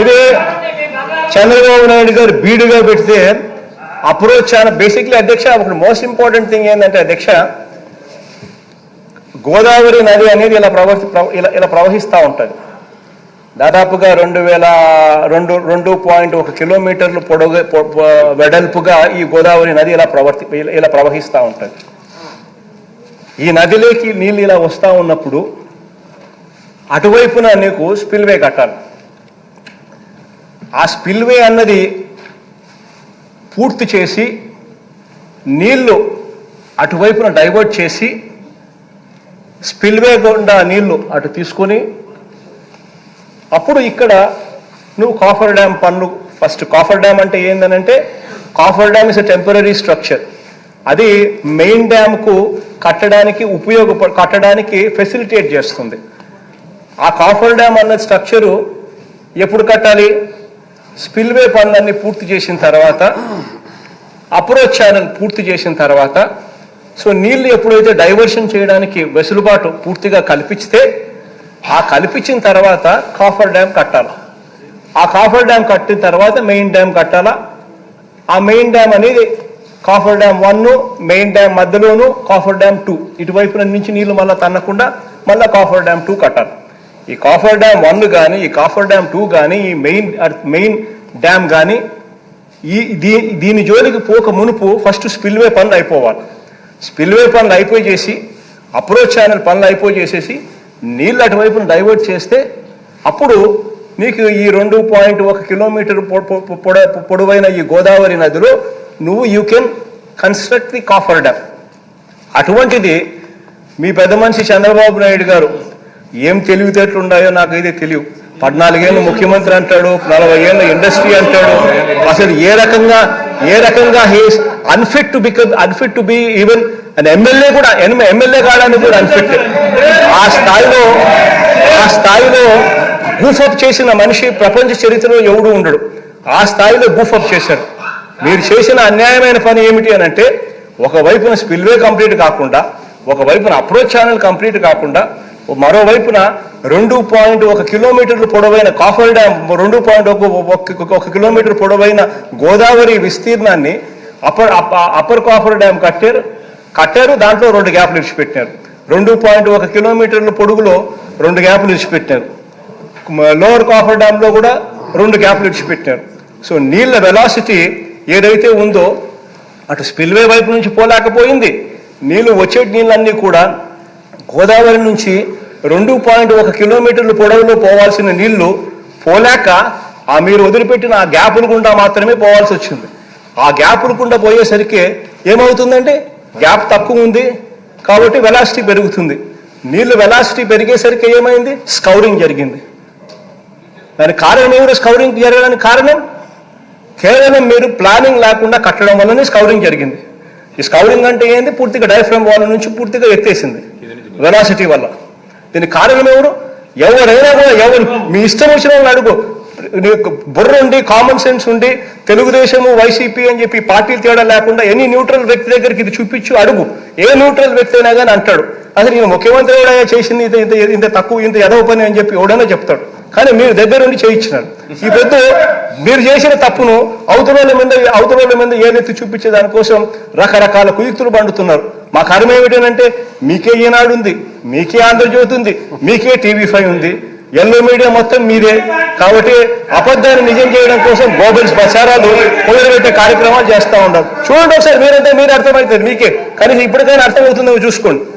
ఇది చంద్రబాబు నాయుడు గారు బీడుగా పెడితే అప్రోచ్ చాలా బేసిక్లీ అధ్యక్ష ఒక మోస్ట్ ఇంపార్టెంట్ థింగ్ ఏంటంటే అధ్యక్ష గోదావరి నది అనేది ఇలా ప్రవహిస్తూ ఉంటుంది. దాదాపుగా 2.1 కిలోమీటర్లు వెడల్పుగా ఈ గోదావరి నది ఇలా ప్రవహిస్తూ ఉంటుంది. ఈ నదిలోకి నీళ్ళు ఇలా వస్తూ ఉన్నప్పుడు అటువైపున నీకు స్పిల్వే కట్టాలి. ఆ స్పిల్వే అన్నది పూర్తి చేసి నీళ్లు అటువైపున డైవర్ట్ చేసి స్పిల్వే గుండా నీళ్లు అటు తీసుకొని అప్పుడు ఇక్కడ నువ్వు కాఫర్ డ్యామ్ పనులు ఫస్ట్ కాఫర్ డ్యామ్ అంటే ఏందనంటే coffer dam is a temporary structure. అది మెయిన్ డ్యామ్కు కట్టడానికి ఫెసిలిటేట్ చేస్తుంది. ఆ కాఫర్ డ్యామ్ అన్న స్ట్రక్చరు ఎప్పుడు కట్టాలి? స్పిల్వే పనులన్నీ పూర్తి చేసిన తర్వాత, అప్రోచ్ ఛానల్ పూర్తి చేసిన తర్వాత, సో నీళ్లు ఎప్పుడైతే డైవర్షన్ చేయడానికి వెసులుబాటు పూర్తిగా కల్పిస్తే ఆ కల్పించిన తర్వాత కాఫర్ డ్యామ్ కట్టాలి. ఆ కాఫర్ డ్యామ్ కట్టిన తర్వాత మెయిన్ డ్యామ్ కట్టాలా. ఆ మెయిన్ డ్యామ్ అనేది కాఫర్ డ్యామ్ 1 మెయిన్ డ్యామ్ మధ్యలోను కాఫర్ డ్యామ్ 2 ఇటువైపున నుంచి నీళ్లు మళ్ళీ తన్నకుండా మళ్ళీ కాఫర్ డ్యామ్ 2 కట్టాలి. ఈ కాఫర్ డ్యామ్ 1 కానీ ఈ కాఫర్ డ్యామ్ 2 కానీ ఈ మెయిన్ డ్యామ్ కానీ దీని జోలికి పోక మునుపు ఫస్ట్ స్పిల్వే పనులు అయిపోవాలి. స్పిల్వే పనులు అయిపోయి చేసి అప్రోచ్ ఛానల్ పనులు అయిపోయి చేసేసి నీళ్ళు అటువైపును డైవర్ట్ చేస్తే అప్పుడు నీకు ఈ 2.1 కిలోమీటర్ పొడవైన ఈ గోదావరి నదిలో you can construct the coffer dam. అటువంటిది మీ పెద్ద మనిషి చంద్రబాబు నాయుడు గారు ఏం తెలివితేటలు ఉన్నాయో నాకైతే తెలియదు. 14 ఏళ్ళు ముఖ్యమంత్రి అంటాడు, 40 ఏళ్ళ ఇండస్ట్రీ అంటాడు. అసలు ఏ రకంగా he's unfit to be even MLA కావడానికి కూడా అన్ఫిట్. ఆ స్థాయిలో గూఫప్ చేసిన మనిషి ప్రపంచ చరిత్రలో ఎవడు ఉండడు. ఆ స్థాయిలో గూఫప్ చేశారు. మీరు చేసిన అన్యాయమైన పని ఏమిటి అని అంటే ఒకవైపున స్పిల్వే కంప్లీట్ కాకుండా, ఒకవైపున అప్రోచ్ ఛానల్ కంప్లీట్ కాకుండా, మరోవైపున 2.1 కిలోమీటర్లు పొడవైన కాఫర్ డ్యామ్ 2.1 కిలోమీటర్ పొడవైన గోదావరి విస్తీర్ణాన్ని అప్పర్ కాఫర్ డ్యామ్ కట్టారు. దాంట్లో 2 గ్యాప్లు ఇచ్చిపెట్టినారు. 2.1 కిలోమీటర్ల పొడుగులో 2 గ్యాప్లు ఇచ్చిపెట్టినారు. లోవర్ కాఫర్ డ్యామ్లో కూడా 2 గ్యాప్లు ఇచ్చిపెట్టినారు. సో నీళ్ళ వెలాసిటీ ఏదైతే ఉందో అటు స్పిల్వే వైపు నుంచి పోలేకపోయింది. వచ్చే నీళ్ళన్నీ కూడా గోదావరి నుంచి 2.1 కిలోమీటర్ల పొడవులో పోవాల్సిన నీళ్లు పోలేక మీరు వదిలిపెట్టిన ఆ గ్యాపుల గుండా మాత్రమే పోవాల్సి వచ్చింది. ఆ గ్యాపుల గుండా పోయేసరికి ఏమవుతుందంటే గ్యాప్ తక్కువ ఉంది కాబట్టి వెలాసిటీ పెరుగుతుంది. నీళ్లు వెలాసిటీ పెరిగేసరికి ఏమైంది? స్కౌరింగ్ జరిగింది. దానికి కారణం ఏమిటి? స్కౌరింగ్ జరగడానికి కారణం కేవలం మీరు ప్లానింగ్ లేకుండా కట్టడం వల్లనే స్కౌరింగ్ జరిగింది. ఈ స్కౌరింగ్ అంటే ఏంది? పూర్తిగా డయాఫ్రమ్ వాల్ నుంచి పూర్తిగా ఎత్తేసింది వెలాసిటీ వల్ల. దీనికి కారణం ఎవరైనా కూడా మీ ఇష్టం వచ్చిన వాళ్ళు అడుగు. బుర్ర ఉండి కామన్ సెన్స్ ఉండి తెలుగుదేశము వైసీపీ అని చెప్పి పార్టీలు తేడా లేకుండా ఎనీ న్యూట్రల్ వ్యక్తి దగ్గరికి ఇది చూపించు అడుగు. ఏ న్యూట్రల్ వ్యక్తి అయినా కానీ అంటాడు అసలు నేను ముఖ్యమంత్రి ఎవడైనా చేసింది ఇంత తక్కువ ఇంత ఎదవ పని అని చెప్పి ఎవడైనా చెప్తాడు. కానీ మీరు దగ్గరుండి చేయించినారు. ఈ పెద్ద మీరు చేసిన తప్పును అవతల మీద ఏదైతే చూపించే దానికోసం రకరకాల కుయుక్తులు పండుతున్నారు. మా కర్మ ఏమిటంటే మీకే ఈనాడు ఉంది, మీకే ఆంధ్రజ్యోతి ఉంది, మీకే టీవీ5 ఉంది, ఎల్లో మీడియా మొత్తం మీదే. కాబట్టి అబద్ధాన్ని నిజం చేయడం కోసం గోబెల్స్ ప్రచారాలు మొదలుపెట్టే కార్యక్రమాలు చేస్తూ ఉంటారు. చూడండి ఒకసారి మీరే అర్థమవుతుంది మీకే. కనీసం ఇప్పటికైనా అర్థమవుతుందో చూసుకోండి.